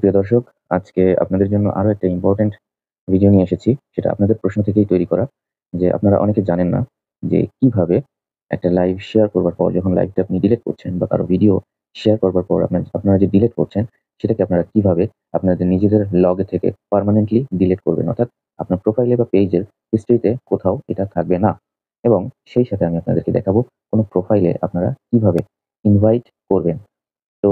সুপ্রিয় দর্শক, আজকে আপনাদের জন্য আরো একটা ইম্পোর্টেন্ট ভিডিও নিয়ে এসেছি। সেটা আপনাদের প্রশ্ন থেকেই তৈরি করা। যে আপনারা অনেকে জানেন না যে কিভাবে একটা লাইভ শেয়ার করবার পর যখন লাইভটা আপনি ডিলিট করছেন বা কারো ভিডিও শেয়ার করবার পর আপনারা যে ডিলিট করছেন সেটাকে আপনারা কিভাবে আপনাদের নিজেদের লগে থেকে পার্মানেন্টলি ডিলিট করবেন। অর্থাৎ আপনার প্রোফাইলে বা পেজের হিস্ট্রিতে কোথাও এটা থাকবে না। এবং সেই সাথে আমি আপনাদেরকে দেখাবো কোনো প্রোফাইলে আপনারা কিভাবে ইনভাইট করবেন। তো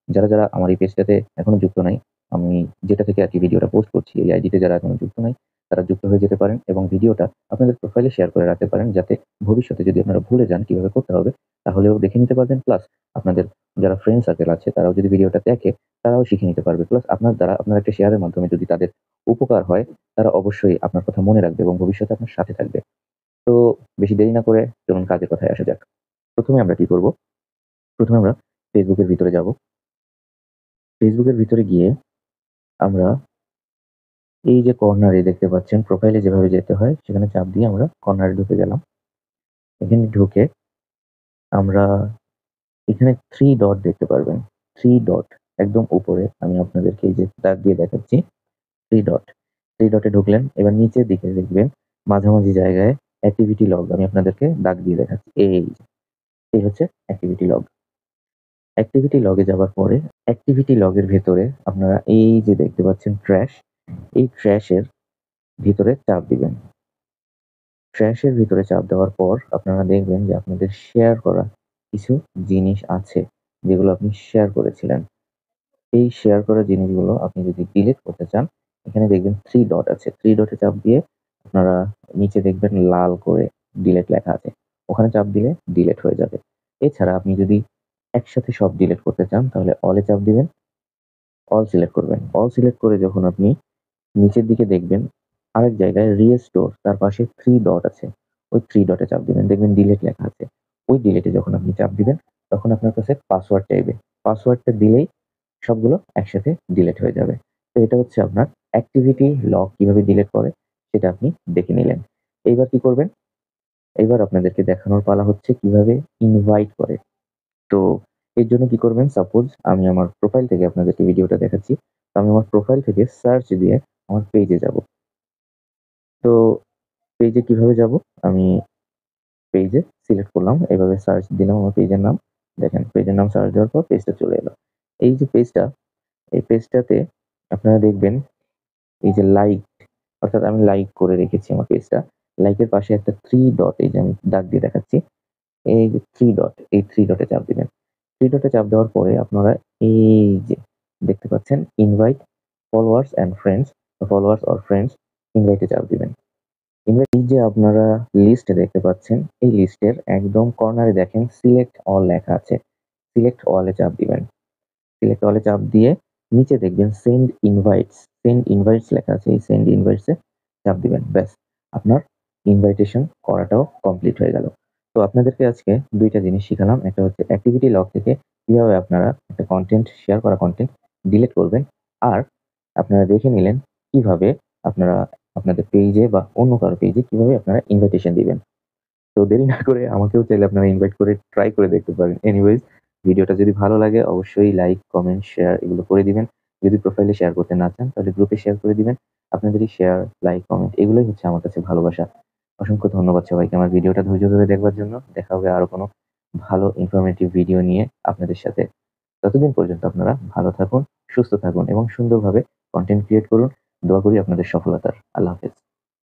যারা আমার এই পেজটাতে এখনো যুক্ত নাই, আমি যেটা থেকে আরকি ভিডিওটা পোস্ট করছি, এই আইডিতে যারা এখনো যুক্ত নাই, তারা যুক্ত হয়ে যেতে পারেন এবং ভিডিওটা আপনাদের প্রোফাইলে শেয়ার করে রাখতে পারেন। যাতে ভবিষ্যতে যদি আপনারা ভুলে যান কিভাবে করতে হবে, তাহলেও দেখে নিতে পারবেন। প্লাস আপনাদের যারা ফ্রেন্ড সার্কেল আছে তারাও যদি ভিডিওটা দেখে, তারাও শিখে নিতে পারবে। প্লাস আপনার দ্বারা আপনার একটা শেয়ারের মাধ্যমে যদি তাদের উপকার হয়, তারা অবশ্যই আপনার কথা মনে রাখবে এবং ভবিষ্যতে আপনার সাথে থাকবে। তো বেশি দেরি না করে চলুন কাজের কথায় আসা যাক। প্রথমে আমরা কি করব? প্রথমে আমরা ফেসবুকের ভিতরে যাব। ফেসবুকের ভিতরে গিয়ে আমরা এই যে কর্নারে দেখতে পাচ্ছেন প্রোফাইলে যেভাবে যেতে হয় সেখানে চাপ দিয়ে আমরা কর্নারে ঢুকে গেলাম। এখানে ঢুকে আমরা এখানে 3 ডট দেখতে পারবেন। 3 ডট একদম উপরে আমি আপনাদেরকে এই যে দাগ দিয়ে দেখাচ্ছি 3 ডট। 3 ডটে ঢুকলেন। এবার নিচের দিকে দেখবেন মাঝামাঝি জায়গায় অ্যাক্টিভিটি লগ আমি আপনাদেরকে দাগ দিয়ে দেখাচ্ছি। এই হচ্ছে অ্যাক্টিভিটি লগ। অ্যাক্টিভিটি লগে যাবার পরে অ্যাক্টিভিটি লগের ভেতরে আপনারা এই যে দেখতে পাচ্ছেন ট্র্যাশ, এই ট্র্যাশের ভিতরে চাপ দিবেন। ট্র্যাশের ভিতরে চাপ দেওয়ার পর আপনারা দেখবেন যে আপনাদের শেয়ার করা কিছু জিনিস আছে, যেগুলো আপনি শেয়ার করেছিলেন। এই শেয়ার করা জিনিসগুলো আপনি যদি ডিলিট করতে চান, এখানে দেখবেন 3 ডট আছে। 3 ডটে চাপ দিয়ে আপনারা নিচে দেখবেন লাল করে ডিলিট লেখা আছে। ওখানে চাপ দিলে ডিলিট হয়ে যাবে। এছাড়া আপনি যদি একসাথে সব ডিলিট করতে চান তাহলে অল এ চাপ দিবেন, অল সিলেক্ট করবেন। অল সিলেক্ট করে যখন আপনি নিচের দিকে দেখবেন আরেক জায়গায় রিস্টোর তার পাশে 3 ডট আছে। ওই 3 ডটে চাপ দিবেন। দেখবেন ডিলিট লেখা আছে। ওই ডিলিটে যখন আপনি চাপ দিবেন তখন আপনার কাছে পাসওয়ার্ড চাইবে। পাসওয়ার্ডটা দিলেই সবগুলো একসাথে ডিলিট হয়ে যাবে। তো এটা হচ্ছে আপনার অ্যাক্টিভিটি লগ কিভাবে ডিলিট করে সেটা আপনি দেখে নিলেন। এইবার কি করবেন? এইবার আপনাদেরকে দেখানোর পালা হচ্ছে কিভাবে ইনভাইট করে। তো এর জন্য কি করবেন? সাপোজ আমি আমার প্রোফাইল থেকে আপনাদেরকে ভিডিওটা দেখাচ্ছি। তো আমি আমার প্রোফাইল থেকে সার্চ দিয়ে আমার পেজে যাব। তো পেজে কিভাবে যাব? আমি পেজে সিলেক্ট করলাম। এভাবে সার্চ দিলাম আমার পেজের নাম। দেখেন পেজের নাম সার্চ দেওয়ার পর পেজটা চলে এলো। এই যে পেজটা, এই পেজটাতে আপনারা দেখবেন এই যে লাইক, অর্থাৎ আমি লাইক করে রেখেছি আমার পেজটা। লাইকের পাশে একটা 3 ডট এই যে আমি দাগ দিয়ে দেখাচ্ছি। এই যে 3 ডট, এই 3 ডটে চাপ দিবেন। 3 ডটে চাপ দেওয়ার পরে আপনারা এই যে দেখতে পাচ্ছেন invite followers and friends, followers or friends ইনভাইটে চাপ দিবেন। এই যে আপনারা লিস্ট দেখতে পাচ্ছেন, এই লিস্টের একদম কর্নারে দেখেন সিলেক্ট অল লেখা আছে। সিলেক্ট অল এ চাপ দিবেন। সিলেক্ট অল এ চাপ দিয়ে নিচে দেখবেন সেন্ড ইনভাইটস, সেন্ড ইনভাইটস লেখা আছে। এই সেন্ড ইনভাইটস এ চাপ দিবেন। ব্যাস আপনার ইনভাইটেশন করাটাও কমপ্লিট হয়ে গেল। তো আপনাদেরকে আজকে ২ টা জিনিস শিখালাম। একটা হচ্ছে অ্যাক্টিভিটি লগ থেকে কিভাবে আপনারা একটা কনটেন্ট শেয়ার করা কনটেন্ট ডিলিট করবেন। আর আপনারা দেখে নিলেন কিভাবে আপনারা আপনাদের পেজে বা অন্য কারো পেজে কিভাবে আপনারা ইনভাইটেশন দিবেন। তো দেরি না করে আমাকেও চাইলে আপনারা ইনভাইট করে ট্রাই করে দেখতে পারেন। এনিওয়েজ ভিডিওটা যদি ভালো লাগে অবশ্যই লাইক, কমেন্ট, শেয়ার এগুলো করে দিবেন। যদি প্রোফাইলে শেয়ার করতে না চান তাহলে গ্রুপে শেয়ার করে দিবেন। আপনাদের এই শেয়ার, লাইক, কমেন্ট এগুলোই হচ্ছে আমার কাছে ভালোবাসা। অসংখ্য ধন্যবাদ সবাইকে আমার ভিডিওটা ধৈর্য ধরে দেখবার জন্য। দেখা হবে আরো কোনো ভালো ইনফরমেটিভ ভিডিও নিয়ে আপনাদের সাথে। ততদিন পর্যন্ত আপনারা ভালো থাকুন, সুস্থ থাকুন এবং সুন্দরভাবে কনটেন্ট ক্রিয়েট করুন। দোয়া করি আপনাদের সফলতার। আল্লাহ হাফেজ।